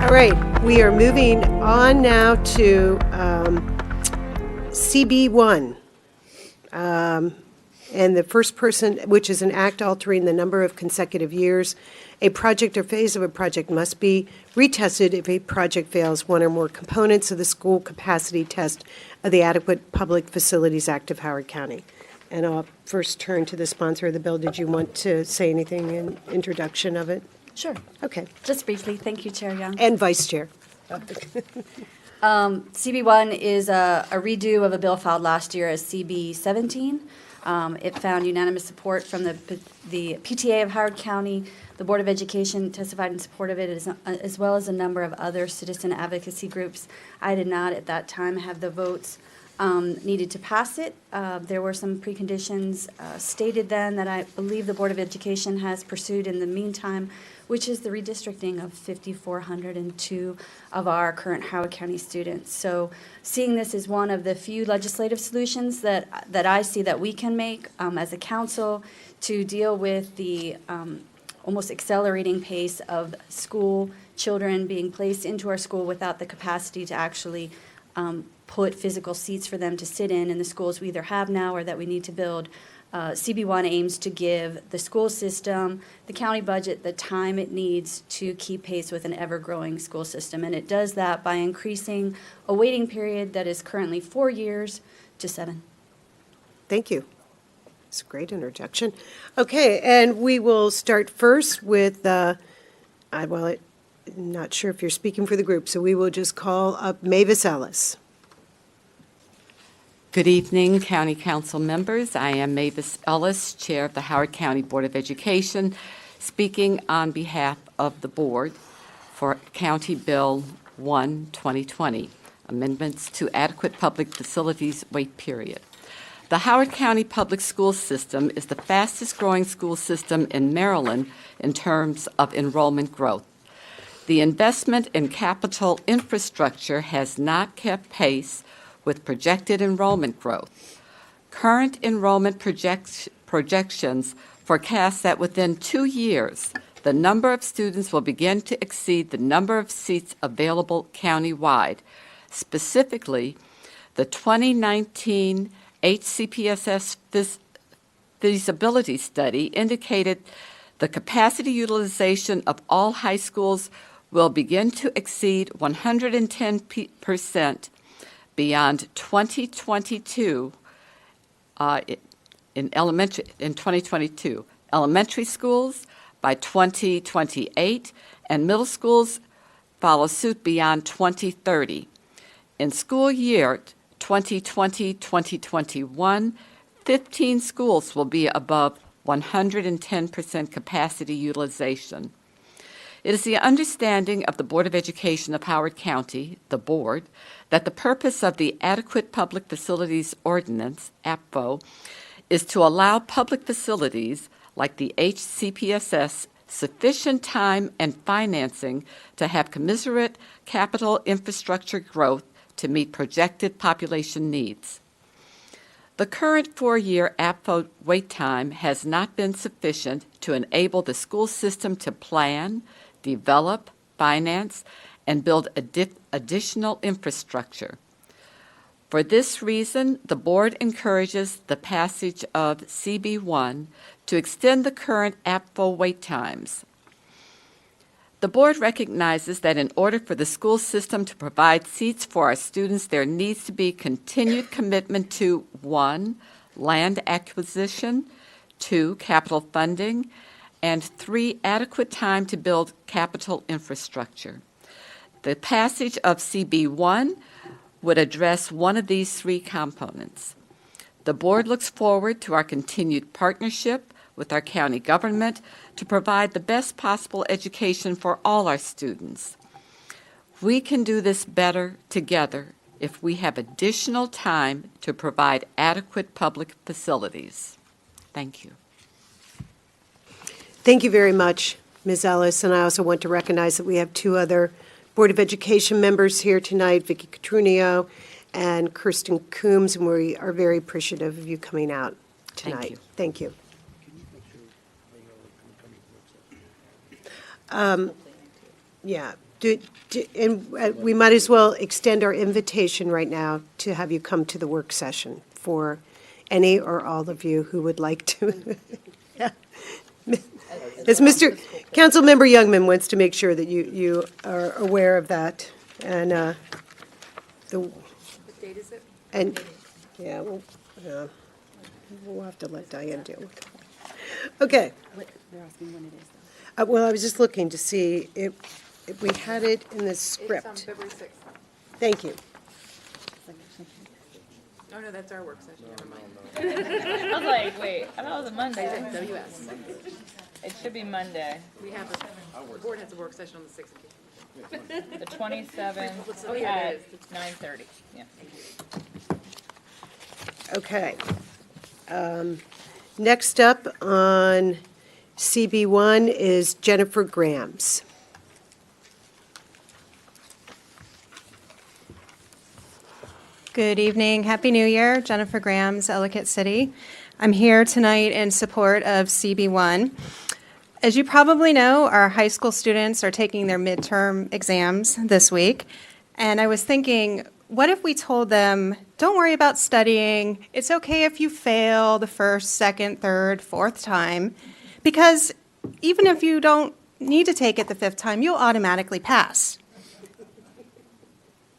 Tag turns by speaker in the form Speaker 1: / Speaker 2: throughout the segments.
Speaker 1: All right, we are moving on now to CB-1. And the first person, which is an act altering the number of consecutive years. A project or phase of a project must be retested if a project fails one or more components of the school capacity test of the Adequate Public Facilities Act of Howard County. And I'll first turn to the sponsor of the bill. Did you want to say anything in introduction of it?
Speaker 2: Sure.
Speaker 1: Okay.
Speaker 2: Just briefly. Thank you, Chair Young.
Speaker 1: And Vice Chair.
Speaker 2: CB-1 is a redo of a bill filed last year as CB-17. It found unanimous support from the PTA of Howard County. The Board of Education testified in support of it, as well as a number of other citizen advocacy groups. I did not at that time have the votes needed to pass it. There were some preconditions stated then that I believe the Board of Education has pursued in the meantime, which is the redistricting of 5,402 of our current Howard County students. So seeing this as one of the few legislative solutions that I see that we can make as a council to deal with the almost accelerating pace of school children being placed into our school without the capacity to actually put physical seats for them to sit in the schools we either have now or that we need to build. CB-1 aims to give the school system, the county budget, the time it needs to keep pace with an ever-growing school system. And it does that by increasing a waiting period that is currently 4 years to 7.
Speaker 1: Thank you. It's a great introduction. Okay, and we will start first with, I'm not sure if you're speaking for the group, so we will just call up Mavis Ellis.
Speaker 3: Good evening, County Council members. I am Mavis Ellis, Chair of the Howard County Board of Education, speaking on behalf of the Board for County Bill 1, 2020, Amendments to Adequate Public Facilities Wait Period. The Howard County Public School System is the fastest growing school system in Maryland in terms of enrollment growth. The investment in capital infrastructure has not kept pace with projected enrollment growth. Current enrollment projections forecast that within 2 years, the number of students will begin to exceed the number of seats available countywide. Specifically, the 2019 HCPSS feasibility study indicated the capacity utilization of all high schools will begin to exceed 110% beyond 2022 in 2022. Elementary schools by 2028, and middle schools follow suit beyond 2030. In school year 2020-2021, 15 schools will be above 110% capacity utilization. It is the understanding of the Board of Education of Howard County, the Board, that the purpose of the Adequate Public Facilities Ordinance, APFO, is to allow public facilities like the HCPSS sufficient time and financing to have commensurate capital infrastructure growth to meet projected population needs. The current 4-year APFO wait time has not been sufficient to enable the school system to plan, develop, finance, and build additional infrastructure. For this reason, the Board encourages the passage of CB-1 to extend the current APFO wait times. The Board recognizes that in order for the school system to provide seats for our students, there needs to be continued commitment to 1, land acquisition, 2, capital funding, and 3, adequate time to build capital infrastructure. The passage of CB-1 would address one of these 3 components. The Board looks forward to our continued partnership with our county government to provide the best possible education for all our students. We can do this better together if we have additional time to provide adequate public facilities. Thank you.
Speaker 1: Thank you very much, Ms. Ellis, and I also want to recognize that we have 2 other Board of Education members here tonight, Vicki Catrunio and Kirsten Coombs, and we are very appreciative of you coming out tonight. Thank you. Yeah, And we might as well extend our invitation right now to have you come to the work session for any or all of you who would like to. Yeah. As Councilmember Youngman wants to make sure that you are aware of that, and what
Speaker 4: date is it?
Speaker 1: And, yeah, we'll have to let Diane deal with it. Okay.
Speaker 2: They're asking when it is, though.
Speaker 1: Well, I was just looking to see if we had it in the script.
Speaker 4: It's on February 6th.
Speaker 1: Thank you.
Speaker 4: Oh, no, that's our work session, never mind.
Speaker 5: I was like, wait, I thought it was a Monday.
Speaker 4: WS.
Speaker 5: It should be Monday,
Speaker 4: We have, the board has a work session on the 16th.
Speaker 5: the 27th
Speaker 4: Oh, yeah,
Speaker 5: at
Speaker 4: it is.
Speaker 5: 9:30. Yeah.
Speaker 1: Okay. Next up on CB-1 is Jennifer Grams.
Speaker 6: Good evening. Happy New Year. Jennifer Grams, Ellicott City. I'm here tonight in support of CB-1. As you probably know, our high school students are taking their midterm exams this week. And I was thinking, what if we told them, don't worry about studying. It's okay if you fail the first, second, third, fourth time. Because even if you don't need to take it the fifth time, you'll automatically pass.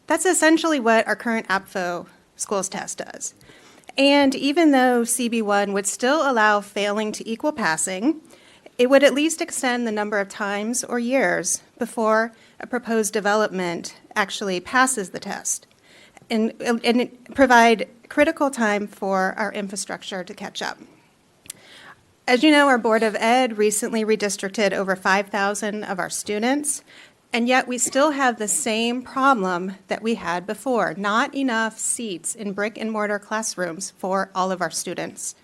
Speaker 6: That's essentially what our current Apfo schools test does. And even though CB-1 would still allow failing to equal passing, it would at least extend the number of times or years before a proposed development actually passes the test, and provide critical time for our infrastructure to catch up. As you know, our Board of Ed recently redistricted over 5,000 of our students, and yet we still have the same problem that we had before, not enough seats in brick and mortar classrooms for all of our students.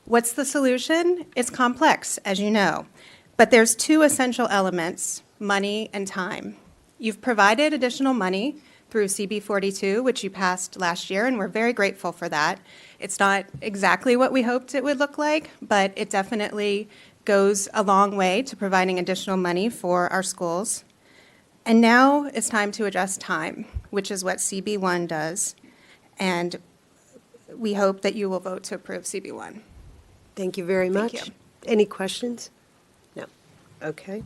Speaker 6: What's the solution? It's complex, as you know, but there's two essential elements, money and time. You've provided additional money through CB-42, which you passed last year, and we're very grateful for that. It's not exactly what we hoped it would look like, but it definitely goes a long way to providing additional money for our schools. And now it's time to address time, which is what CB-1 does, and we hope that you will vote to approve CB-1.
Speaker 1: Thank you very much.
Speaker 6: Thank you.
Speaker 1: Any questions? No. Okay.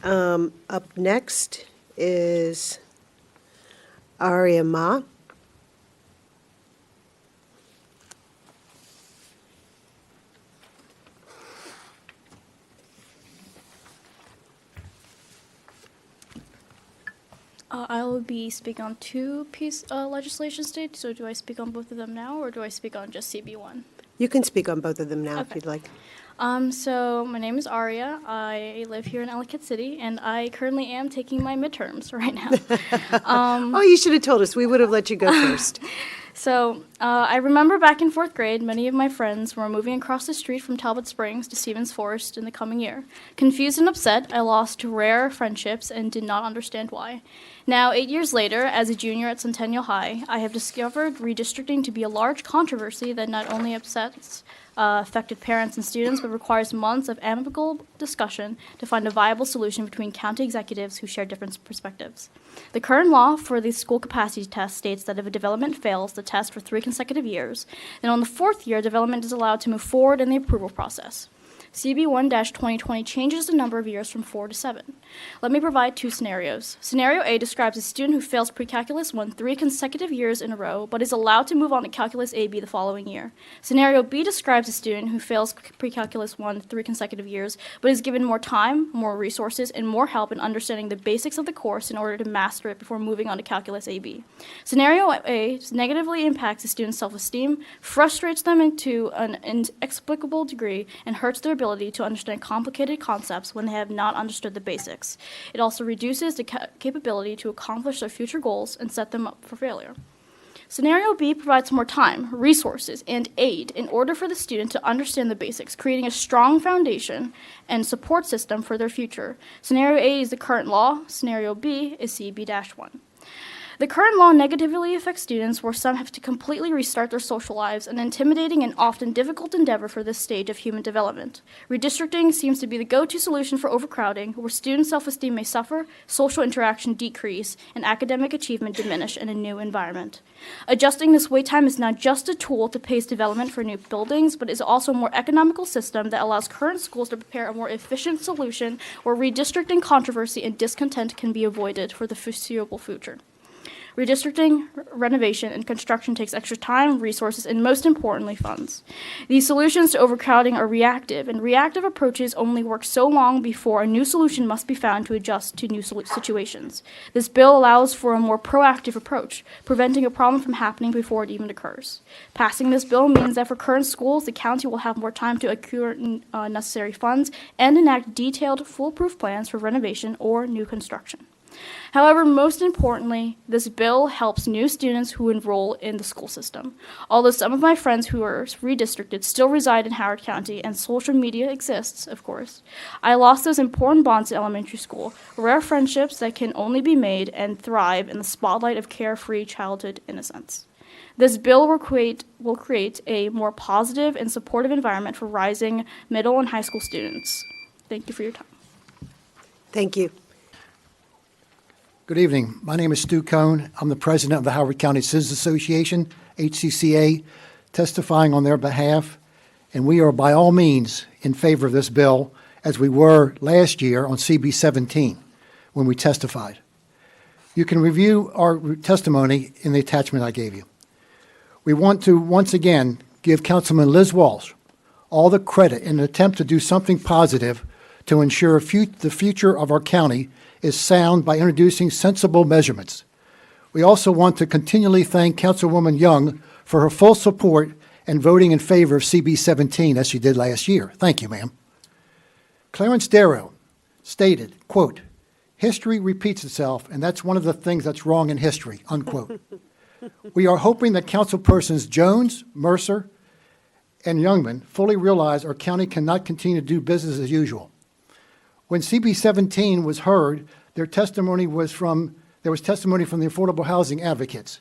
Speaker 1: Up next is Aria Ma.
Speaker 7: I will be speaking on two legislation states, so do I speak on both of them now, or do I speak on just CB-1?
Speaker 1: You can speak on both of them now if
Speaker 7: Okay.
Speaker 1: you'd like.
Speaker 7: So my name is Aria. I live here in Ellicott City, and I currently am taking my midterms right now.
Speaker 1: Oh, you should have told us. We would have let you go first.
Speaker 7: So I remember back in fourth grade, many of my friends were moving across the street from Talbot Springs to Stevens Forest in the coming year. Confused and upset, I lost rare friendships and did not understand why. Now, 8 years later, as a junior at Centennial High, I have discovered redistricting to be a large controversy that not only upsets affected parents and students, but requires months of amicable discussion to find a viable solution between county executives who share different perspectives. The current law for the school capacity test states that if a development fails the test for 3 consecutive years, then on the 4th year, development is allowed to move forward in the approval process. CB-1-2020 changes the number of years from 4 to 7. Let me provide two scenarios. Scenario A describes a student who fails pre-calculus 1 3 consecutive years in a row, but is allowed to move on to calculus AB the following year. Scenario B describes a student who fails pre-calculus 1 3 consecutive years, but is given more time, more resources, and more help in understanding the basics of the course in order to master it before moving on to calculus AB. Scenario A negatively impacts the student's self-esteem, frustrates them to an inexplicable degree, and hurts their ability to understand complicated concepts when they have not understood the basics. It also reduces the capability to accomplish their future goals and set them up for failure. Scenario B provides more time, resources, and aid in order for the student to understand the basics, creating a strong foundation and support system for their future. Scenario A is the current law. Scenario B is CB-1. The current law negatively affects students where some have to completely restart their social lives, an intimidating and often difficult endeavor for this stage of human development. Redistricting seems to be the go-to solution for overcrowding, where student self-esteem may suffer, social interaction decrease, and academic achievement diminish in a new environment. Adjusting this wait time is not just a tool to pace development for new buildings, but is also a more economical system that allows current schools to prepare a more efficient solution where redistricting controversy and discontent can be avoided for the foreseeable future. Redistricting, renovation, and construction takes extra time, resources, and most importantly, funds. These solutions to overcrowding are reactive, and reactive approaches only work so long before a new solution must be found to adjust to new situations. This bill allows for a more proactive approach, preventing a problem from happening before it even occurs. Passing this bill means that for current schools, the county will have more time to accrue necessary funds and enact detailed, foolproof plans for renovation or new construction. However, most importantly, this bill helps new students who enroll in the school system. Although some of my friends who are redistricted still reside in Howard County and social media exists, of course, I lost those important bonds in elementary school, rare friendships that can only be made and thrive in the spotlight of carefree childhood innocence. This bill will create a more positive and supportive environment for rising middle and high school students. Thank you for your time.
Speaker 1: Thank you.
Speaker 8: Good evening. My name is Stu Cohn. I'm the president of the Howard County Citizens Association, HCCA, testifying on their behalf, and we are by all means in favor of this bill, as we were last year on CB-17 when we testified. You can review our testimony in the attachment I gave you. We want to once again give Councilman Liz Walsh all the credit in an attempt to do something positive to ensure the future of our county is sound by introducing sensible measurements. We also want to continually thank Councilwoman Young for her full support and voting in favor of CB-17 as she did last year. Thank you, ma'am. Clarence Darrow stated, quote, "History repeats itself, and that's one of the things that's wrong in history," unquote. We are hoping that councilpersons Jones, Mercer, and Youngman fully realize our county cannot continue to do business as usual. When CB-17 was heard, there was testimony from the affordable housing advocates.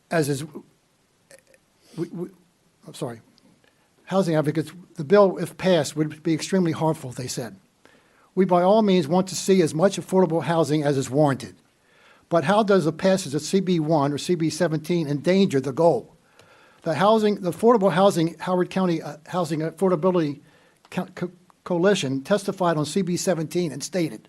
Speaker 8: Housing advocates, the bill, if passed, would be extremely harmful, they said. We by all means want to see as much affordable housing as is warranted. But how does the passage of CB-1 or CB-17 endanger the goal? The affordable housing, Howard County Housing Affordability Coalition testified on CB-17 and stated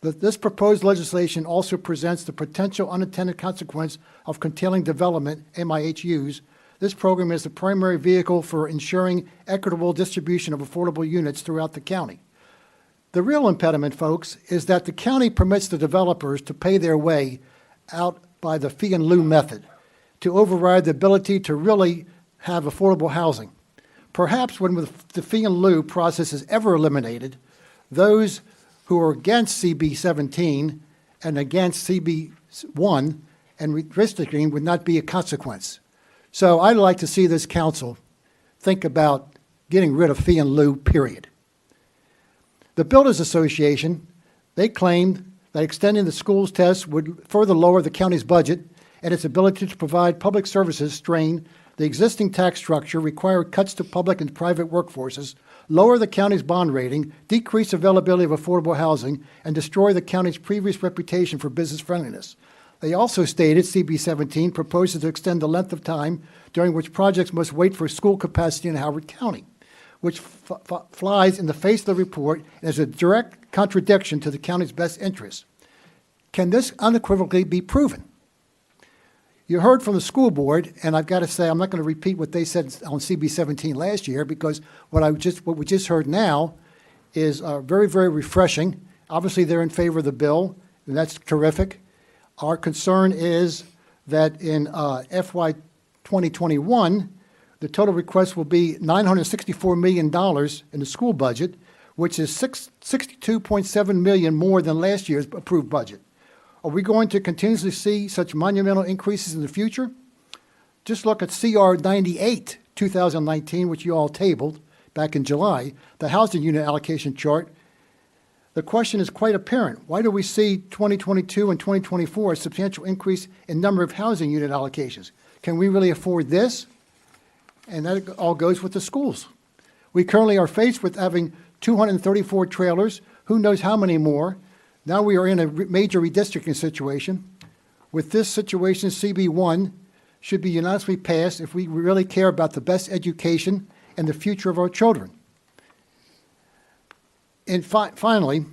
Speaker 8: that this proposed legislation also presents the potential unintended consequence of curtailing development, MIHUs. This program is the primary vehicle for ensuring equitable distribution of affordable units throughout the county. The real impediment, folks, is that the county permits the developers to pay their way out by the fee and lieu method to override the ability to really have affordable housing. Perhaps when the fee and lieu process is ever eliminated, those who are against CB-17 and against CB-1 and redistricting would not be a consequence. So I'd like to see this council think about getting rid of fee and lieu, period. The Builders Association, they claimed that extending the schools test would further lower the county's budget and its ability to provide public services, strain the existing tax structure, require cuts to public and private workforces, lower the county's bond rating, decrease availability of affordable housing, and destroy the county's previous reputation for business friendliness. They also stated CB-17 proposes to extend the length of time during which projects must wait for school capacity in Howard County, which flies in the face of the report and is a direct contradiction to the county's best interests. Can this unequivocally be proven? You heard from the school board, and I've got to say, I'm not going to repeat what they said on CB-17 last year, because what we just heard now is very, very refreshing. Obviously, they're in favor of the bill, and that's terrific. Our concern is that in FY 2021, the total request will be $964 million in the school budget, which is $62.7 million more than last year's approved budget. Are we going to continuously see such monumental increases in the future? Just look at CR 98, 2019, which you all tabled back in July, the housing unit allocation chart. The question is quite apparent. Why do we see 2022 and 2024 a substantial increase in number of housing unit allocations? Can we really afford this? And that all goes with the schools. We currently are faced with having 234 trailers, who knows how many more. Now we are in a major redistricting situation. With this situation, CB-1 should be unanimously passed if we really care about the best education and the future of our children. And finally,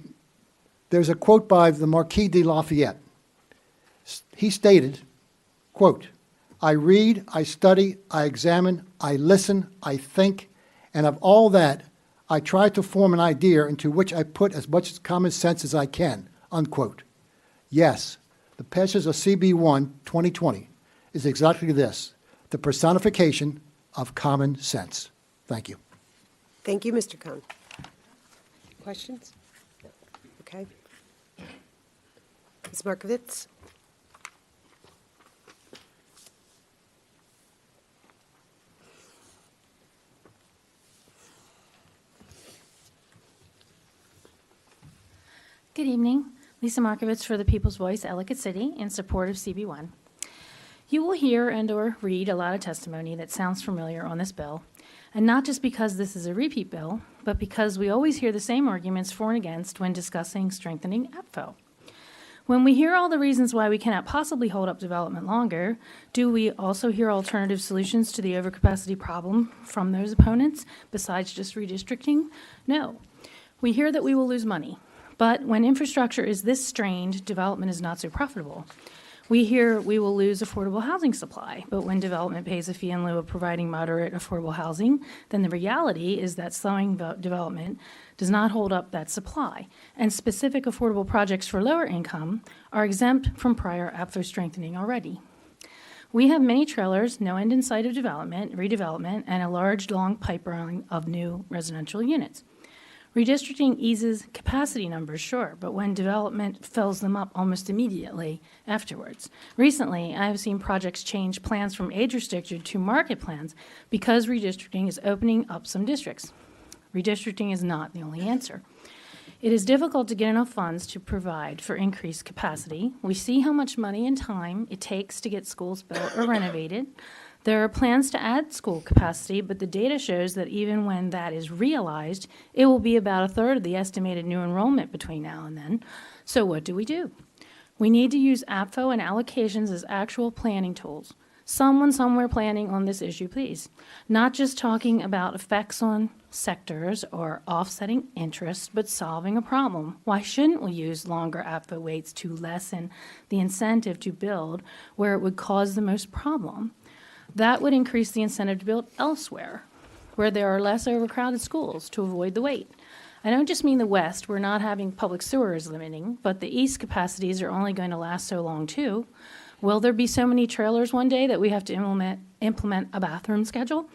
Speaker 8: there's a quote by the Marquis de Lafayette. He stated, quote, "I read, I study, I examine, I listen, I think, and of all that, I try to form an idea into which I put as much common sense as I can," unquote. Yes, the passage of CB-1 2020 is exactly this, the personification of common sense. Thank you.
Speaker 1: Thank you, Mr. Cohn. Questions? Okay. Ms. Markovitz?
Speaker 9: Good evening. Lisa Markovitz for the People's Voice, Ellicott City, in support of CB-1. You will hear and/or read a lot of testimony that sounds familiar on this bill, and not just because this is a repeat bill, but because we always hear the same arguments for and against when discussing strengthening APFO. When we hear all the reasons why we cannot possibly hold up development longer, do we also hear alternative solutions to the overcapacity problem from those opponents besides just redistricting? No. We hear that we will lose money. But when infrastructure is this strained, development is not so profitable. We hear we will lose affordable housing supply, but when development pays a fee in lieu of providing moderate affordable housing, then the reality is that slowing development does not hold up that supply, and specific affordable projects for lower income are exempt from prior APFO strengthening already. We have many trailers, no end in sight of development, redevelopment, and a large, long pipeline of new residential units. Redistricting eases capacity numbers, sure, but when development fills them up almost immediately afterwards. Recently, I have seen projects change plans from age-restricted to market plans because redistricting is opening up some districts. Redistricting is not the only answer. It is difficult to get enough funds to provide for increased capacity. We see how much money and time it takes to get schools built or renovated. There are plans to add school capacity, but the data shows that even when that is realized, it will be about a third of the estimated new enrollment between now and then. So what do? We need to use APFO and allocations as actual planning tools. Someone somewhere planning on this issue, please. Not just talking about effects on sectors or offsetting interests, but solving a problem. Why shouldn't we use longer APFO waits to lessen the incentive to build where it would cause the most problem? That would increase the incentive to build elsewhere, where there are less overcrowded schools to avoid the wait. I don't just mean the West, where not having public sewer is limiting, but the East capacities are only going to last so long too. Will there be so many trailers one day that we have to implement a bathroom schedule?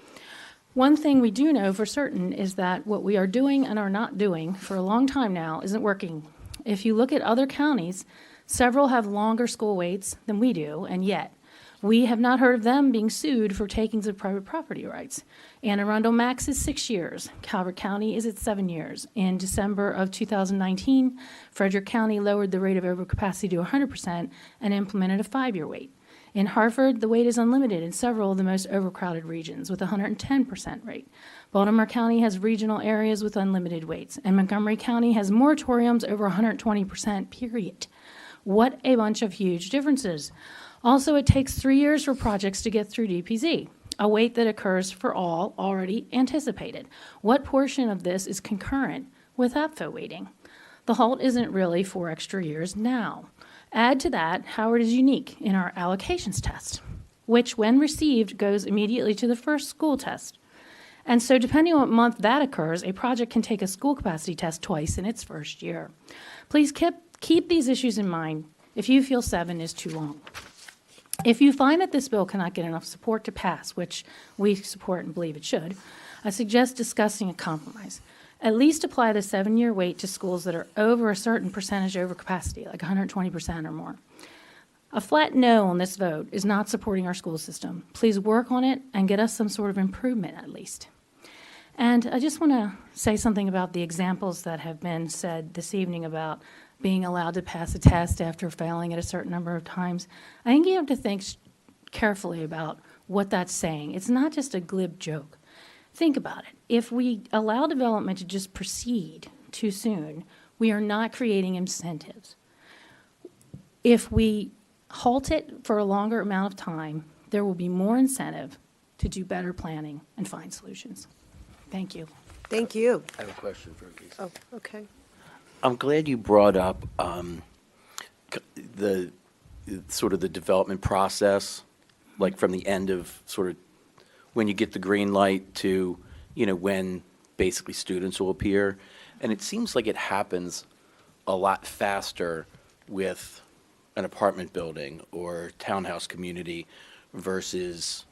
Speaker 9: One thing we do know for certain is that what we are doing and are not doing for a long time now isn't working. If you look at other counties, several have longer school waits than we do, and yet we have not heard of them being sued for takings of private property rights. Anne Arundel max is 6 years. Calvert County is at 7 years. In December of 2019, Frederick County lowered the rate of overcapacity to 100% and implemented a 5-year wait. In Hartford, the wait is unlimited in several of the most overcrowded regions with a 110% rate. Baltimore County has regional areas with unlimited waits, and Montgomery County has moratoriums over 120%, period. What a bunch of huge differences. Also, it takes 3 years for projects to get through DPZ, a wait that occurs for all already anticipated. What portion of this is concurrent with APFO waiting? The halt isn't really 4 extra years now. Add to that, Howard is unique in our allocations test, which when received goes immediately to the first school test. And so depending on what month that occurs, a project can take a school capacity test twice in its first year. Please keep these issues in mind if you feel 7 is too long. If you find that this bill cannot get enough support to pass, which we support and believe it should, I suggest discussing a compromise. At least apply the 7-year wait to schools that are over a certain percentage over capacity, like 120% or more. A flat no on this vote is not supporting our school system. Please work on it and get us some sort of improvement at least. And I just want to say something about the examples that have been said this evening about being allowed to pass a test after failing it a certain number of times. I think you have to think carefully about what that's saying. It's not just a glib joke. Think about it. If we allow development to just proceed too soon, we are not creating incentives. If we halt it for a longer amount of time, there will be more incentive to do better planning and find solutions. Thank you.
Speaker 1: Thank you.
Speaker 10: I have a question for Lisa.
Speaker 1: Oh, okay.
Speaker 10: I'm glad you brought up the sort of the development process, like from the end of sort of when you get the green light to, when basically students will appear. And it seems like it happens a lot faster with an apartment building or townhouse community versus,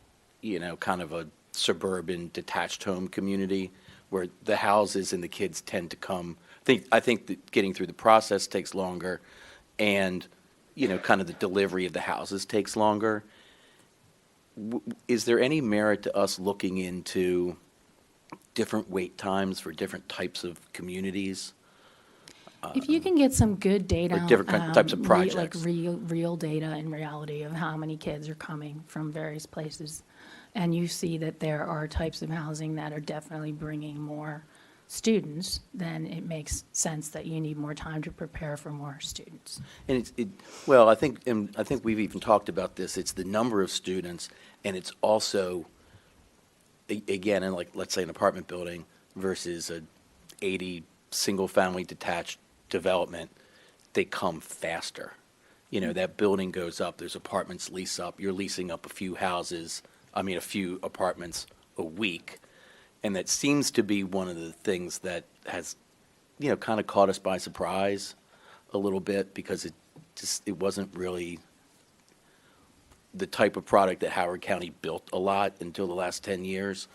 Speaker 10: kind of a suburban detached home community where the houses and the kids tend to come. I think that getting through the process takes longer, and kind of the delivery of the houses takes longer. Is there any merit to us looking into different wait times for different types of communities?
Speaker 9: If you can get some good data.
Speaker 10: Or different types of projects.
Speaker 9: Like real data and reality of how many kids are coming from various places, and you see that there are types of housing that are definitely bringing more students, then it makes sense that you need more time to prepare for more students.
Speaker 10: And well, I think we've even talked about this. It's the number of students, and it's also, again, in like, let's say an apartment building versus a 80 single-family detached development, they come faster. That building goes up, there's apartments lease up, you're leasing up a few apartments a week. And that seems to be one of the things that has, kind of caught us by surprise a little bit, because it wasn't really the type of product that Howard County built a lot until the last 10 years.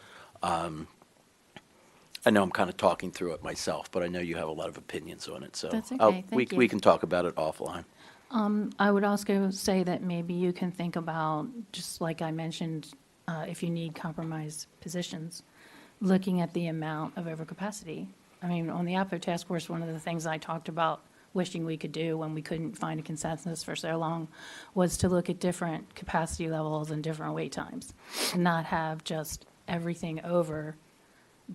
Speaker 10: I know I'm kind of talking through it myself, but I know you have a lot of opinions on it, so.
Speaker 9: That's okay. Thank you.
Speaker 10: We can talk about it offline.
Speaker 9: I would also say that maybe you can think about, just like I mentioned, if you need compromised positions, looking at the amount of overcapacity. I mean, on the Apfo Task Force, one of the things I talked about wishing we could do when we couldn't find a consensus for so long was to look at different capacity levels and different wait times, and not have just everything over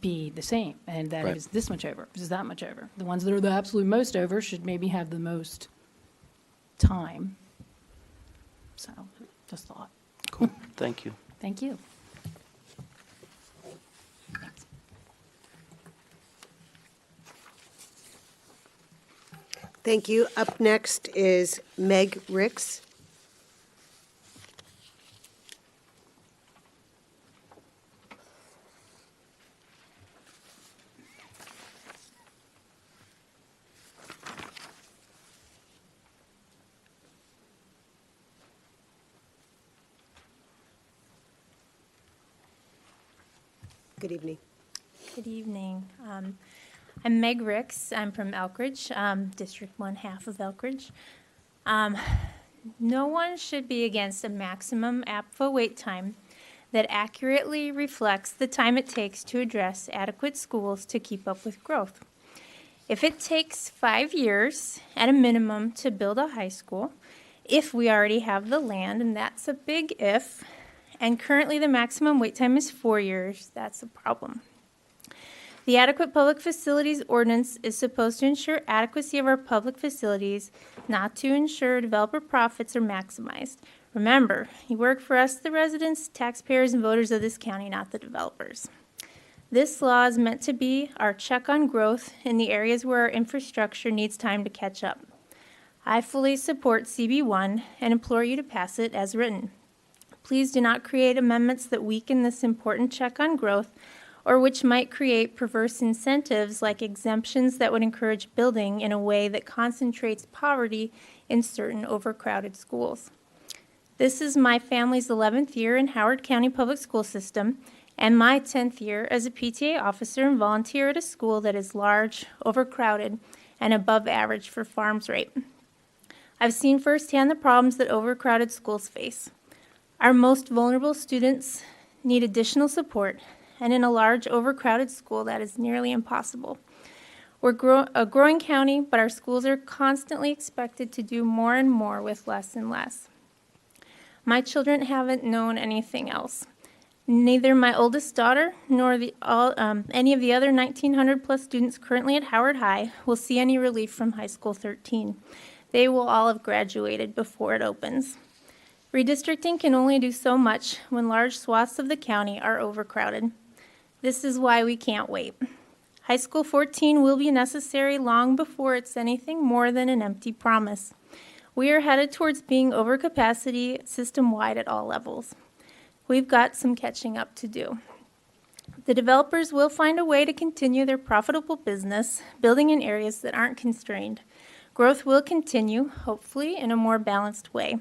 Speaker 9: be the same, and that
Speaker 10: Right.
Speaker 9: is this much over, is that much over. The ones that are the absolute most over should maybe have the most time. So, just thought.
Speaker 10: Cool, thank you.
Speaker 9: Thank you.
Speaker 1: Thank you. Up next is Meg Ricks. Good evening.
Speaker 11: Good evening. I'm Meg Ricks. I'm from Elkridge, District 1 half of Elkridge. No one should be against a maximum Apfo wait time that accurately reflects the time it takes to address adequate schools to keep up with growth. If it takes 5 years at a minimum to build a high school, if we already have the land, and that's a big if, and currently the maximum wait time is 4 years, that's a problem. The Adequate Public Facilities Ordinance is supposed to ensure adequacy of our public facilities, not to ensure developer profits are maximized. Remember, you work for us, the residents, taxpayers, and voters of this county, not the developers. This law is meant to be our check on growth in the areas where our infrastructure needs time to catch up. I fully support CB-1 and implore you to pass it as written. Please do not create amendments that weaken this important check on growth, or which might create perverse incentives like exemptions that would encourage building in a way that concentrates poverty in certain overcrowded schools. This is my family's 11th year in Howard County Public School System and my 10th year as a PTA officer and volunteer at a school that is large, overcrowded, and above average for farms rate. I've seen firsthand the problems that overcrowded schools face. Our most vulnerable students need additional support, and in a large, overcrowded school, that is nearly impossible. We're a growing county, but our schools are constantly expected to do more and more with less and less. My children haven't known anything else. Neither my oldest daughter nor any of the other 1,900 plus students currently at Howard High will see any relief from High School 13. They will all have graduated before it opens. Redistricting can only do so much when large swaths of the county are overcrowded. This is why we can't wait. High School 14 will be necessary long before it's anything more than an empty promise. We are headed towards being over capacity system-wide at all levels. We've got some catching up to do. The developers will find a way to continue their profitable business, building in areas that aren't constrained. Growth will continue, hopefully, in a more balanced way.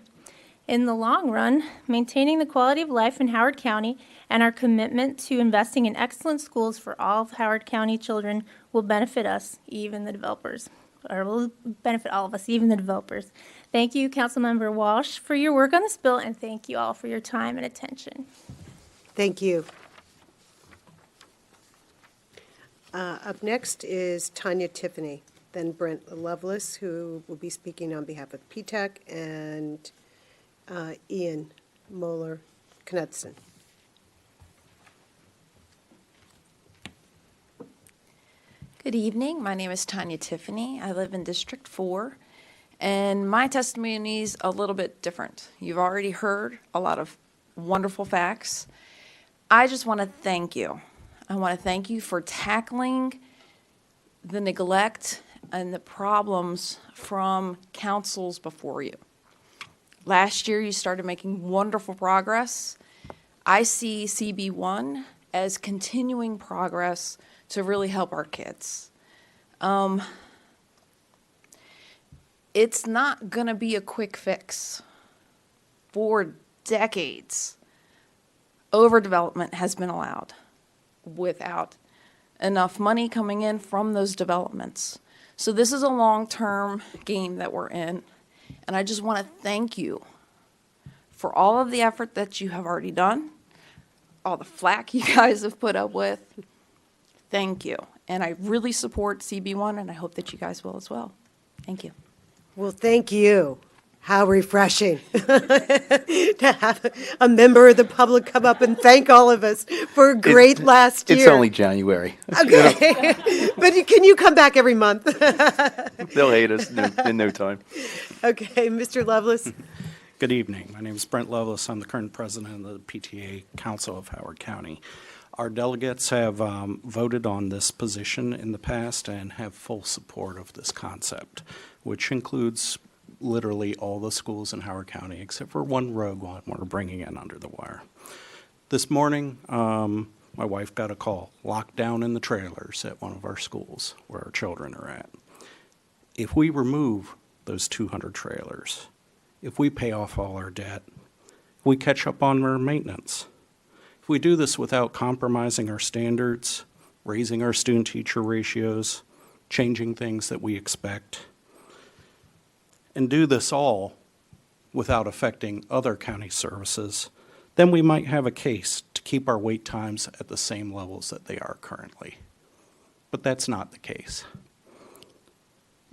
Speaker 11: In the long run, maintaining the quality of life in Howard County and our commitment to investing in excellent schools for all of Howard County children will benefit us, even the developers, or will benefit all of us, even the developers. Thank you, Councilmember Walsh, for your work on this bill, and thank you all for your time and attention.
Speaker 1: Thank you. Up next is Tanya Tiffany, then Brent Lovelace, who will be speaking on behalf of PTAC, and Ian Moeller-Knudsen.
Speaker 12: Good evening. My name is Tanya Tiffany. I live in District 4, and my testimony is a little bit different. You've already heard a lot of wonderful facts. I just want to thank you. I want to thank you for tackling the neglect and the problems from councils before you. Last year, you started making wonderful progress. I see CB-1 as continuing progress to really help our kids. It's not going to be a quick fix. For decades, overdevelopment has been allowed without enough money coming in from those developments. So this is a long-term game that we're in. And I just want to thank you for all of the effort that you have already done, all the flack you guys have put up with. Thank you. And I really support CB-1, and I hope that you guys will as well. Thank you.
Speaker 1: Well, thank you. How refreshing to have a member of the public come up and thank all of us for a great last year.
Speaker 10: It's only January.
Speaker 1: Okay, but can you come back every month?
Speaker 10: They'll hate us in no time.
Speaker 1: Okay, Mr. Lovelace.
Speaker 13: Good evening. My name is Brent Lovelace. I'm the current president of the PTA Council of Howard County. Our delegates have voted on this position in the past and have full support of this concept, which includes literally all the schools in Howard County except for one rogue one we're bringing in under the wire. This morning, my wife got a call, locked down in the trailers at one of our schools where our children are at. If we remove those 200 trailers, if we pay off all our debt, if we catch up on our maintenance, if we do this without compromising our standards, raising our student-teacher ratios, changing things that we expect, and do this all without affecting other county services, then we might have a case to keep our wait times at the same levels that they are currently. But that's not the case.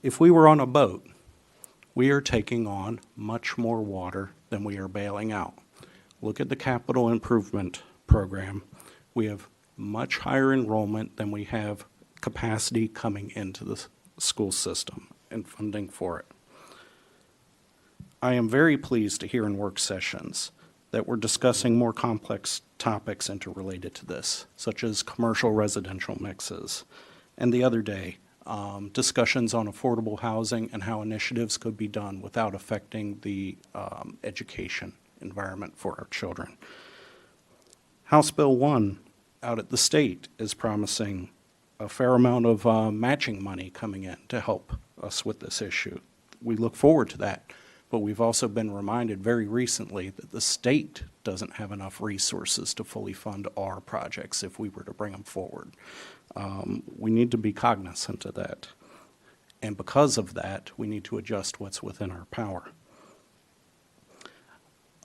Speaker 13: If we were on a boat, we are taking on much more water than we are bailing out. Look at the capital improvement program. We have much higher enrollment than we have capacity coming into the school system and funding for it. I am very pleased to hear in work sessions that we're discussing more complex topics interrelated to this, such as commercial residential mixes. And the other day, discussions on affordable housing and how initiatives could be done without affecting the education environment for our children. House Bill 1 out at the state is promising a fair amount of matching money coming in to help us with this issue. We look forward to that. But we've also been reminded very recently that the state doesn't have enough resources to fully fund our projects if we were to bring them forward. We need to be cognizant of that. And because of that, we need to adjust what's within our power.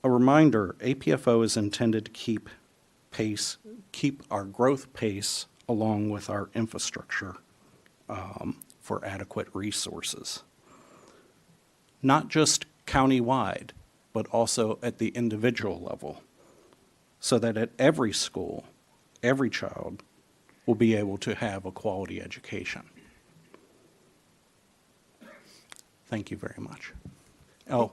Speaker 13: A reminder, APFO is intended to keep keep our growth pace along with our infrastructure for adequate resources. Not just countywide, but also at the individual level, so that at every school, every child will be able to have a quality education. Thank you very much. Oh,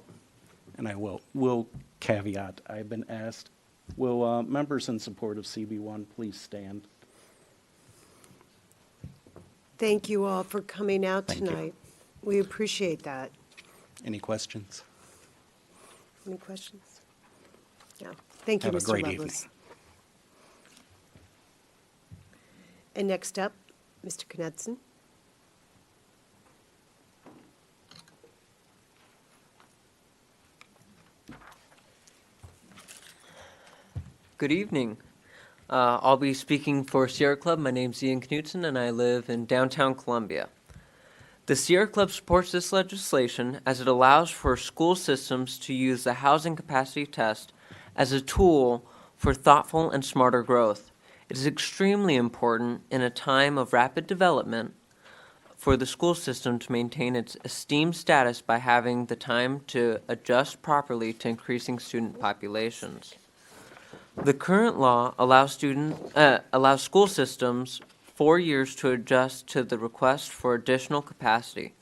Speaker 13: and I will caveat, I've been asked, will members in support of CB-1 please stand?
Speaker 1: Thank you all for coming out
Speaker 10: Thank you.
Speaker 1: tonight. We appreciate that.
Speaker 13: Any questions?
Speaker 1: Any questions? No. Thank you,
Speaker 13: Have a
Speaker 1: Mr.
Speaker 13: great
Speaker 1: Lovelace.
Speaker 13: evening.
Speaker 1: And next up, Mr. Knudsen.
Speaker 14: Good evening. I'll be speaking for Sierra Club. My name's Ian Knutson, and I live in downtown Columbia. The Sierra Club supports this legislation as it allows for school systems to use the housing capacity test as a tool for thoughtful and smarter growth. It is extremely important in a time of rapid development for the school system to maintain its esteemed status by having the time to adjust properly to increasing student populations. The current law allows school systems 4 years to adjust to the request for additional capacity.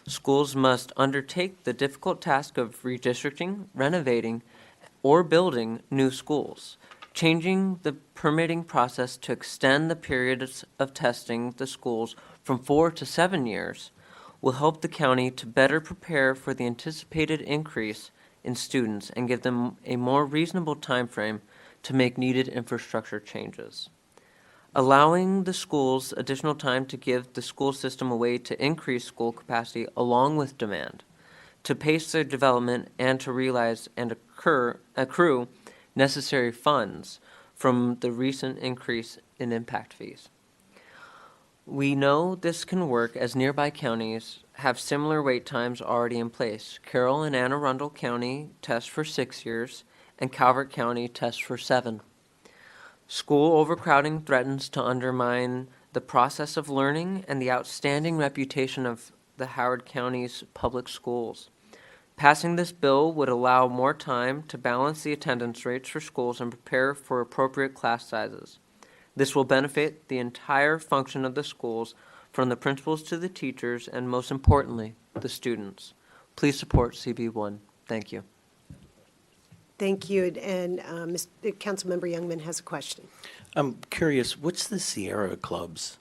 Speaker 14: Schools must undertake the difficult task of redistricting, renovating, or building new schools. Changing the permitting process to extend the periods of testing the schools from 4 to 7 years will help the county to better prepare for the anticipated increase in students and give them a more reasonable time frame to make needed infrastructure changes. Allowing the schools additional time to give the school system a way to increase school capacity along with demand, to pace their development, and to realize and accrue necessary funds from the recent increase in impact fees. We know this can work as nearby counties have similar wait times already in place. Carroll and Anne Arundel County test for 6 years, and Calvert County tests for 7. School overcrowding threatens to undermine the process of learning and the outstanding reputation of the Howard County's public schools. Passing this bill would allow more time to balance the attendance rates for schools and prepare for appropriate class sizes. This will benefit the entire function of the schools, from the principals to the teachers, and most importantly, the students. Please support CB-1. Thank you.
Speaker 1: Thank you. And Councilmember Youngman has a question.
Speaker 10: I'm curious, what's the Sierra Club's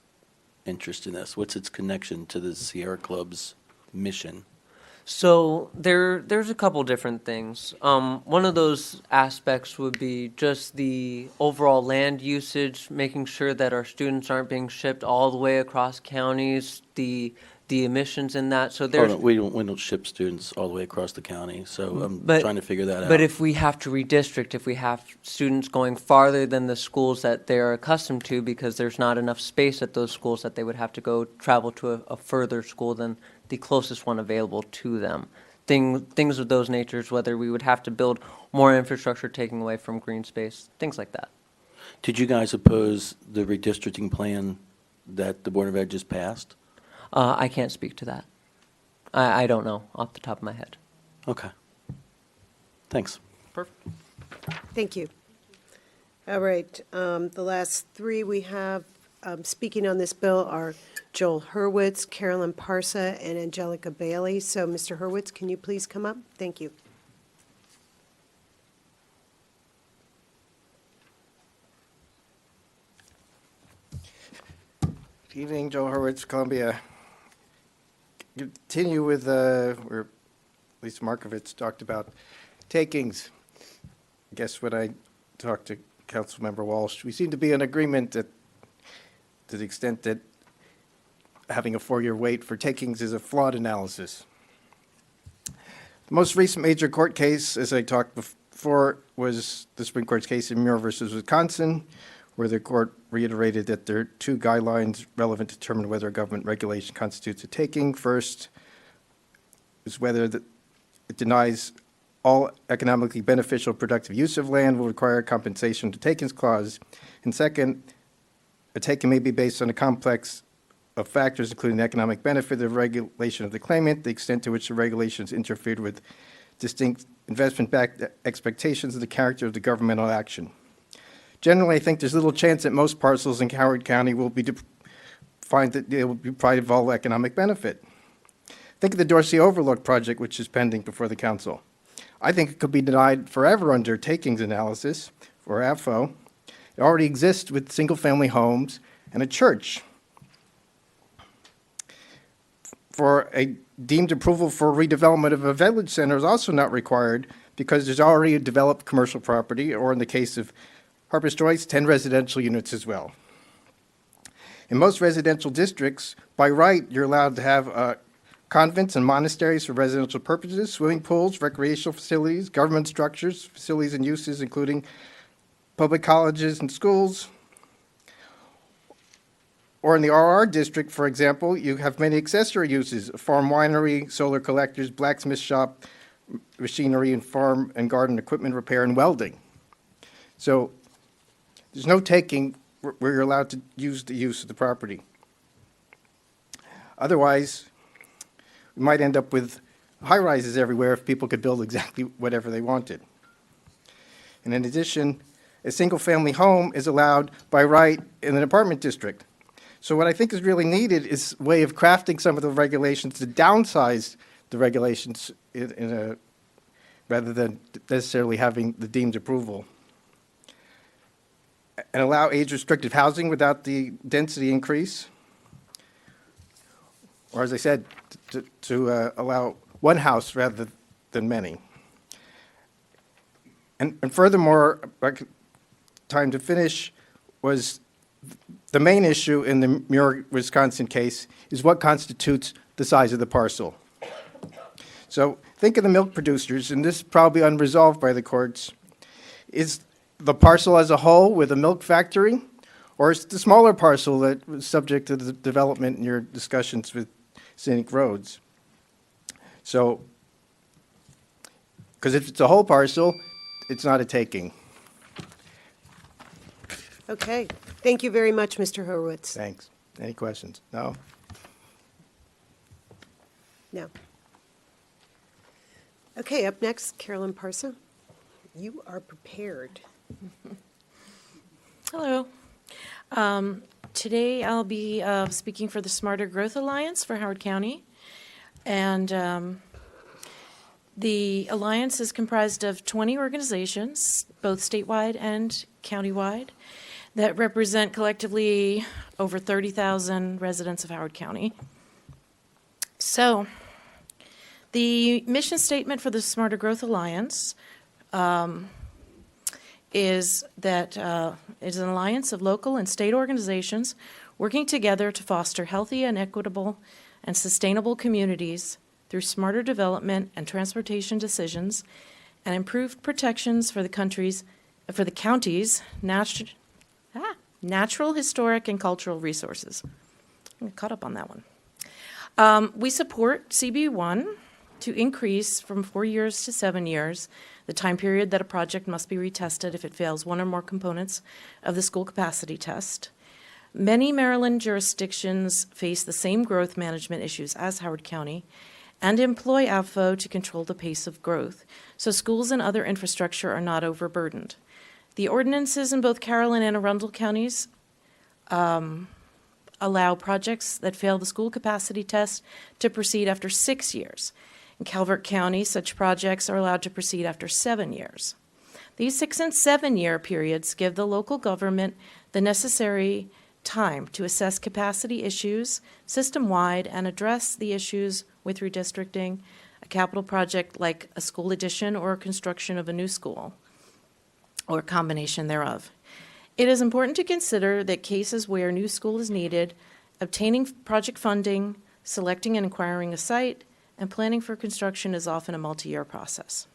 Speaker 10: interest in this? What's its connection to the Sierra Club's mission?
Speaker 14: So there's a couple different things. One of those aspects would be just the overall land usage, making sure that our students aren't being shipped all the way across counties, the emissions in that. So there's
Speaker 10: We don't ship students all the way across the county, so I'm trying to figure that out.
Speaker 14: But if we have to redistrict, if we have students going farther than the schools that they are accustomed to because there's not enough space at those schools, that they would have to go travel to a further school than the closest one available to them. Things of those natures, whether we would have to build more infrastructure taking away from green space, things like that.
Speaker 10: Did you guys oppose the redistricting plan that the Board of Ed just passed?
Speaker 14: I can't speak to that. I don't know off the top of my head.
Speaker 10: Okay. Thanks.
Speaker 14: Perfect.
Speaker 1: Thank you. All right. The last three we have speaking on this bill are Joel Hurwitz, Carolyn Parsa, and Angelica Bailey. So, Mr. Hurwitz, can you please come up? Thank you.
Speaker 15: Good evening, Joel Hurwitz, Columbia. Continue with, where Lisa Markovitz talked about takings. I guess when I talked to Councilmember Walsh, we seem to be in agreement that to the extent that having a 4-year wait for takings is a flawed analysis. The most recent major court case, as I talked before, was the Supreme Court's case in Muir versus Wisconsin, where the court reiterated that there are 2 guidelines relevant to determine whether a government regulation constitutes a taking. First is whether it denies all economically beneficial productive use of land will require compensation to takings clause. And second, a taking may be based on a complex of factors, including the economic benefit of regulation of the claimant, the extent to which the regulations interfered with distinct investment-backed expectations, and the character of the governmental action. Generally, I think there's little chance that most parcels in Howard County will find that they will be provided of all economic benefit. Think of the Dorsey Overlook project, which is pending before the council. I think it could be denied forever under takings analysis for Apfo. It already exists with single-family homes and a church. For a deemed approval for redevelopment of a village center is also not required because there's already a developed commercial property, or in the case of Harper's Choice, 10 residential units as well. In most residential districts, by right, you're allowed to have convents and monasteries for residential purposes, swimming pools, recreational facilities, government structures, facilities and uses, including public colleges and schools. Or in the RR district, for example, you have many accessory uses: a farm winery, solar collectors, blacksmith shop, machinery and farm and garden equipment repair and welding. So there's no taking where you're allowed to use the use of the property. Otherwise, we might end up with high-rises everywhere if people could build exactly whatever they wanted. And in addition, a single-family home is allowed by right in an apartment district. So what I think is really needed is a way of crafting some of the regulations to downsize the regulations rather than necessarily having the deemed approval. And allow age-restricted housing without the density increase. Or, as I said, to allow one house rather than many. And furthermore, time to finish, was the main issue in the Muir, Wisconsin case is what constitutes the size of the parcel. So think of the milk producers, and this is probably unresolved by the courts. Is the parcel as a whole with a milk factory, or is it the smaller parcel that was subject to the development in your discussions with scenic roads? So, because if it's a whole parcel, it's not a taking.
Speaker 1: Okay. Thank you very much, Mr. Horowitz.
Speaker 15: Thanks. Any questions? No?
Speaker 1: No. Okay, up next, Carolyn Parsa. You are prepared.
Speaker 16: Hello. Today I'll be speaking for the Smarter Growth Alliance for Howard County. And the alliance is comprised of 20 organizations, both statewide and countywide, that represent collectively over 30,000 residents of Howard County. So the mission statement for the Smarter Growth Alliance is that it is an alliance of local and state organizations working together to foster healthy and equitable and sustainable communities through smarter development and transportation decisions and improved protections for the county's natural, historic, and cultural resources. I got caught up on that one. We support CB-1 to increase from 4 years to 7 years the time period that a project must be retested if it fails one or more components of the school capacity test. Many Maryland jurisdictions face the same growth management issues as Howard County and employ Apfo to control the pace of growth, so schools and other infrastructure are not overburdened. The ordinances in both Caroline and Arundel counties allow projects that fail the school capacity test to proceed after 6 years. In Calvert County, such projects are allowed to proceed after 7 years. These 6 and 7 year periods give the local government the necessary time to assess capacity issues system-wide and address the issues with redistricting, a capital project like a school addition or construction of a new school, or a combination thereof. It is important to consider that cases where a new school is needed, obtaining project funding, selecting and acquiring a site, and planning for construction is often a multi-year process.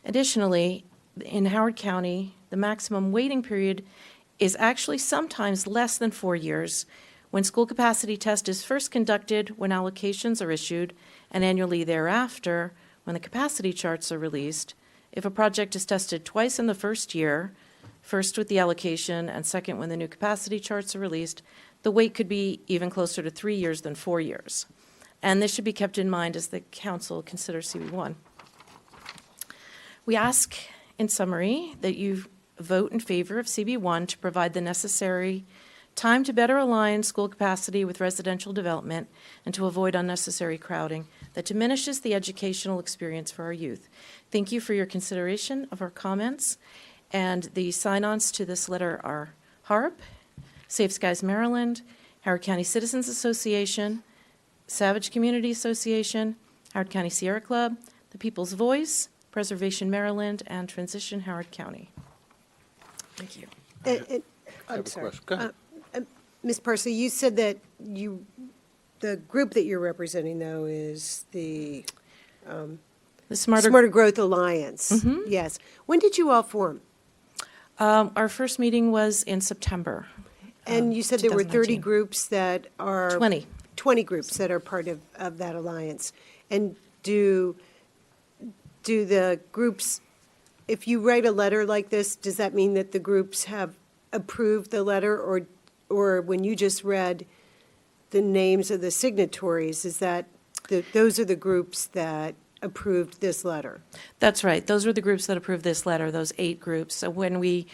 Speaker 16: Additionally, in Howard County, the maximum waiting period is actually sometimes less than 4 years when school capacity test is first conducted, when allocations are issued, and annually thereafter when the capacity charts are released, if a project is tested twice in the first year, first with the allocation and second when the new capacity charts are released, the wait could be even closer to 3 years than 4 years. And this should be kept in mind as the council considers CB-1. We ask, in summary, that you vote in favor of CB-1 to provide the necessary time to better align school capacity with residential development and to avoid unnecessary crowding that diminishes the educational experience for our youth. Thank you for your consideration of our comments. And the sign-ons to this letter are HARP, Safe Skies Maryland, Howard County Citizens Association, Savage Community Association, Howard County Sierra Club, the People's Voice, Preservation Maryland, and Transition Howard County. Thank you.
Speaker 1: I'm sorry. Ms. Parsley, you said that the group that you're representing, though, is the Smarter Growth Alliance.
Speaker 16: Mhm.
Speaker 1: Yes. When did you all form?
Speaker 16: Our first meeting was in September.
Speaker 1: And you said there were 30
Speaker 16: 2019.
Speaker 1: groups that are...
Speaker 16: 20.
Speaker 1: 20 groups that are part of that alliance. And do the groups, if you write a letter like this, does that mean that the groups have approved the letter? Or when you just read the names of the signatories, is that those are the groups that approved this letter?
Speaker 16: That's right. Those were the groups that approved this letter, those 8 groups. So when we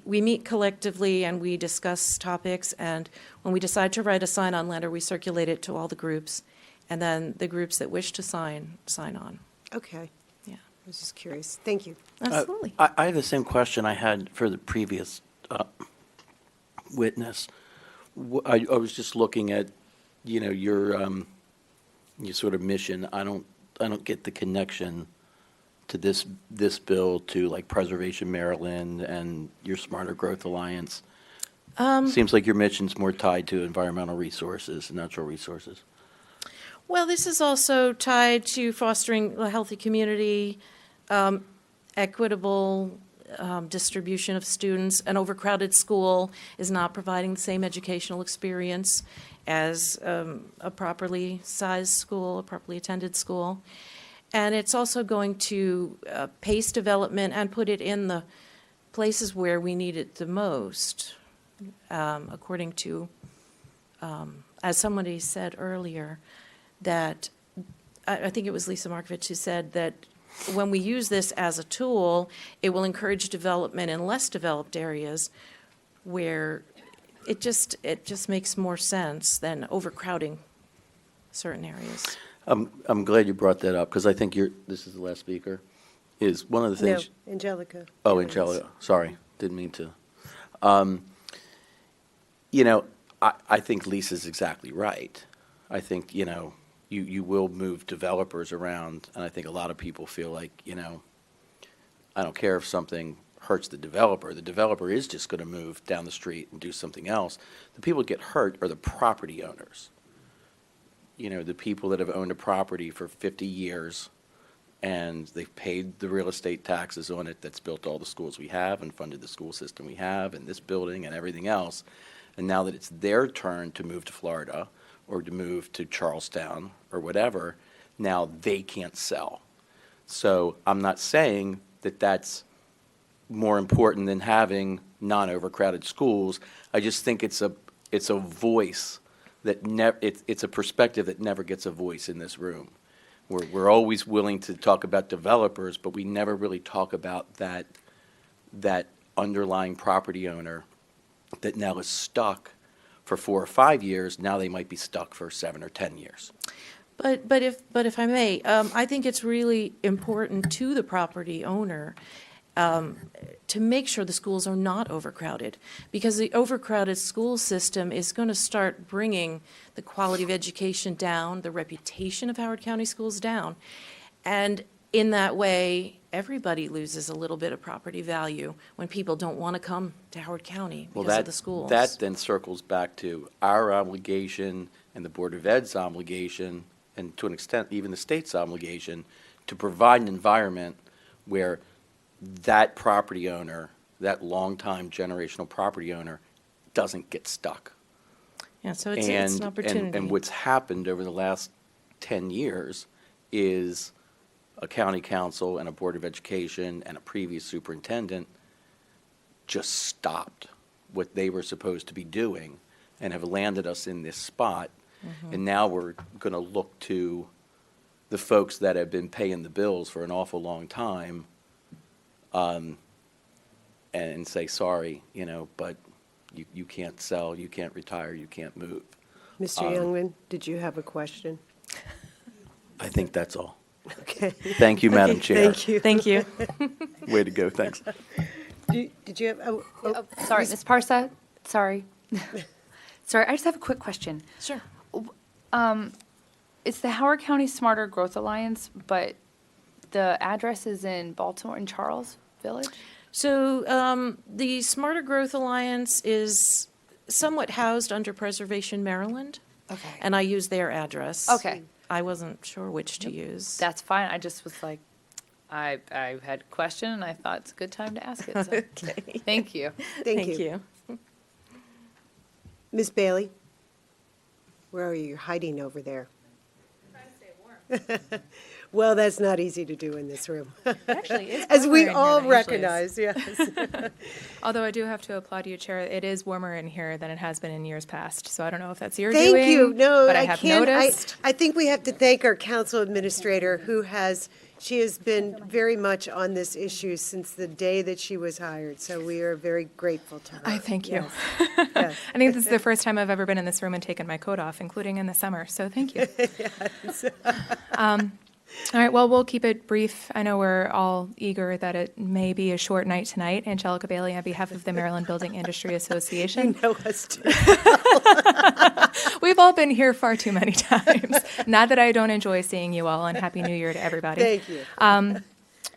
Speaker 16: meet collectively and we discuss topics, and when we decide to write a sign-on letter, we circulate it to all the groups, and then the groups that wish to sign on.
Speaker 1: Okay.
Speaker 16: Yeah.
Speaker 1: I was just curious. Thank you.
Speaker 16: Absolutely.
Speaker 10: I have the same question I had for the previous witness. I was just looking at, your sort of mission. I don't get the connection to this bill to like Preservation Maryland and your Smarter Growth Alliance. Seems like your mission's more tied to environmental resources and natural resources.
Speaker 16: Well, this is also tied to fostering a healthy community, equitable distribution of students. An overcrowded school is not providing the same educational experience as a properly sized school, a properly attended school. And it's also going to pace development and put it in the places where we need it the most, according to, as somebody said earlier, that I think it was Lisa Markovich who said that when we use this as a tool, it will encourage development in less developed areas where it just makes more sense than overcrowding certain areas.
Speaker 10: I'm glad you brought that up, because I think this is the last speaker, is one of the things.
Speaker 1: No, Angelica.
Speaker 10: Oh, Angelica, sorry, didn't mean to. I think Lisa's exactly right. I think, you will move developers around, and I think a lot of people feel like, I don't care if something hurts the developer is just going to move down the street and do something else. The people that get hurt are the property owners. The people that have owned a property for 50 years, and they've paid the real estate taxes on it that's built all the schools we have and funded the school system we have and this building and everything else. And now that it's their turn to move to Florida or to move to Charlestown or whatever, now they can't sell. So I'm not saying that that's more important than having non-overcrowded schools. I just think it's a voice that it's a perspective that never gets a voice in this room. We're always willing to talk about developers, but we never really talk about that underlying property owner that now is stuck for 4 or 5 years. Now they might be stuck for 7 or 10 years.
Speaker 16: But if I may, I think it's really important to the property owner to make sure the schools are not overcrowded, because the overcrowded school system is going to start bringing the quality of education down, the reputation of Howard County schools down, and in that way, everybody loses a little bit of property value when people don't want to come to Howard County because of the schools.
Speaker 10: That then circles back to our obligation and the Board of Ed's obligation, and to an extent even the state's obligation, to provide an environment where that property owner, that longtime generational property owner, doesn't get stuck.
Speaker 16: Yeah, so it's an opportunity.
Speaker 10: And what's happened over the last 10 years is a county council and a board of education and a previous superintendent just stopped what they were supposed to be doing and have landed us in this spot. And now we're going to look to the folks that have been paying the bills for an awful long time and say, sorry, but you can't sell, you can't retire, you can't move.
Speaker 1: Mr. Youngman, did you have a question?
Speaker 10: I think that's all.
Speaker 1: Okay.
Speaker 10: Thank you, Madam Chair.
Speaker 1: Thank you.
Speaker 16: Thank you.
Speaker 10: Way to go, thanks.
Speaker 1: Did you have,
Speaker 4: Sorry, Ms. Parsa, sorry. Sorry, I just have a quick question.
Speaker 16: Sure.
Speaker 4: It's the Howard County Smarter Growth Alliance, but the address is in Baltimore, in Charles Village?
Speaker 16: So the Smarter Growth Alliance is somewhat housed under Preservation Maryland.
Speaker 4: Okay.
Speaker 16: And I use their address.
Speaker 4: Okay.
Speaker 16: I wasn't sure which to use.
Speaker 4: That's fine, I just was like, I had a question, and I thought it's a good time to ask it, so.
Speaker 16: Okay.
Speaker 4: Thank you.
Speaker 1: Thank you. Ms. Bailey? Where are you? You're hiding over there. I'm trying to stay warm. Well, that's not easy to do in this room.
Speaker 17: Actually, it's
Speaker 1: As we
Speaker 17: warmer in here
Speaker 1: all
Speaker 17: than it usually
Speaker 1: recognize, yes.
Speaker 17: Although I do have to applaud you, Chair. It is warmer in here than it has been in years past. So I don't know if that's your doing.
Speaker 1: Thank you. No,
Speaker 17: but I
Speaker 1: I
Speaker 17: have
Speaker 1: can't.
Speaker 17: noticed.
Speaker 1: I think we have to thank our council administrator she has been very much on this issue since the day that she was hired. So we are very grateful to her.
Speaker 17: I thank you.
Speaker 1: Yes. Yes.
Speaker 17: I think this is the first time I've ever been in this room and taken my coat off, including in the summer. So thank you.
Speaker 1: Yes.
Speaker 17: All right, well, we'll keep it brief. I know we're all eager that it may be a short night tonight. Angelica Bailey on behalf of the Maryland Building Industry Association.
Speaker 1: You know us too.
Speaker 17: We've all been here far too many times. Not that I don't enjoy seeing you all, and Happy New Year to everybody.
Speaker 1: Thank you.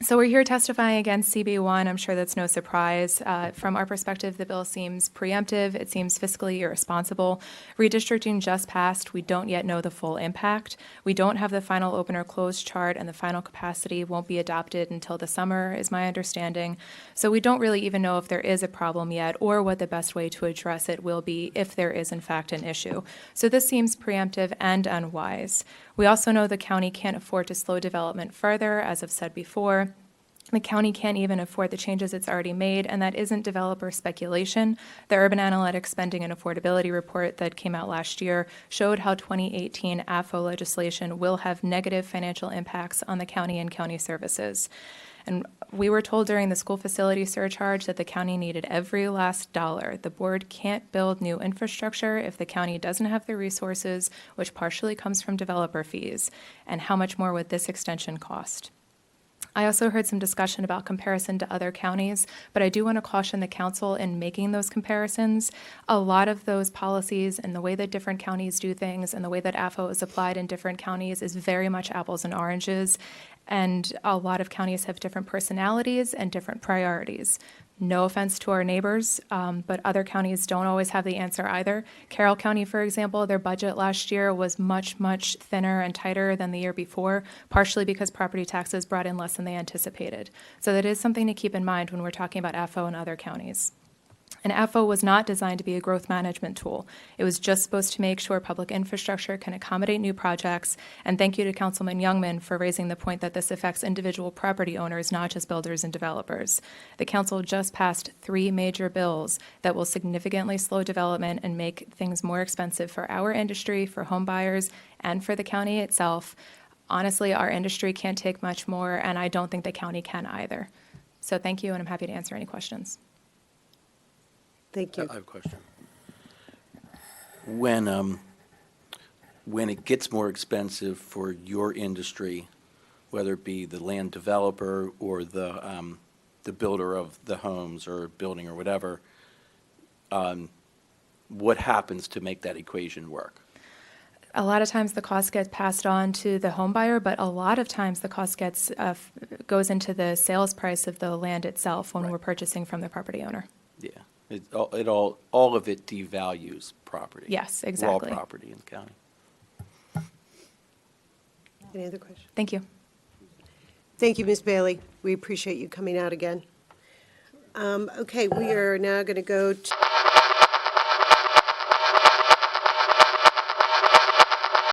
Speaker 17: So we're here testifying against CB-1. I'm sure that's no surprise. From our perspective, the bill seems preemptive. It seems fiscally irresponsible. Redistricting just passed. We don't yet know the full impact. We don't have the final open or close chart, and the final capacity won't be adopted until the summer, is my understanding. So we don't really even know if there is a problem yet or what the best way to address it will be if there is, in fact, an issue. So this seems preemptive and unwise. We also know the county can't afford to slow development further, as I've said before. The county can't even afford the changes it's already made, and that isn't developer speculation. The Urban Analytics Spending and Affordability Report that came out last year showed how 2018 AFO legislation will have negative financial impacts on the county and county services. And we were told during the school facility surcharge that the county needed every last dollar. The board can't build new infrastructure if the county doesn't have the resources, which partially comes from developer fees. And how much more would this extension cost? I also heard some discussion about comparison to other counties, but I do want to caution the council in making those comparisons. A lot of those policies and the way that different counties do things and the way that AFO is applied in different counties is very much apples and oranges. And a lot of counties have different personalities and different priorities. No offense to our neighbors, but other counties don't always have the answer either. Carroll County, for example, their budget last year was much, much thinner and tighter than the year before, partially because property taxes brought in less than they anticipated. So that is something to keep in mind when we're talking about AFO and other counties. And AFO was not designed to be a growth management tool. It was just supposed to make sure public infrastructure can accommodate new projects. And thank you to Councilman Youngman for raising the point that this affects individual property owners, not just builders and developers. The council just passed 3 major bills that will significantly slow development and make things more expensive for our industry, for home buyers, and for the county itself. Honestly, our industry can't take much more, and I don't think the county can either. So thank you, and I'm happy to answer any questions.
Speaker 1: Thank you.
Speaker 10: I have a question. When it gets more expensive for your industry, whether it be the land developer or the builder of the homes or building or whatever, what happens to make that equation work?
Speaker 17: A lot of times the cost gets passed on to the home buyer, but a lot of times the cost goes into the sales price of the land itself when we're purchasing from the property owner.
Speaker 10: Yeah. All of it devalues property.
Speaker 17: Yes, exactly.
Speaker 10: Raw property in the county.
Speaker 1: Any other questions?
Speaker 17: Thank you.
Speaker 1: Thank you, Ms. Bailey. We appreciate you coming out again. Okay, we are now going to go to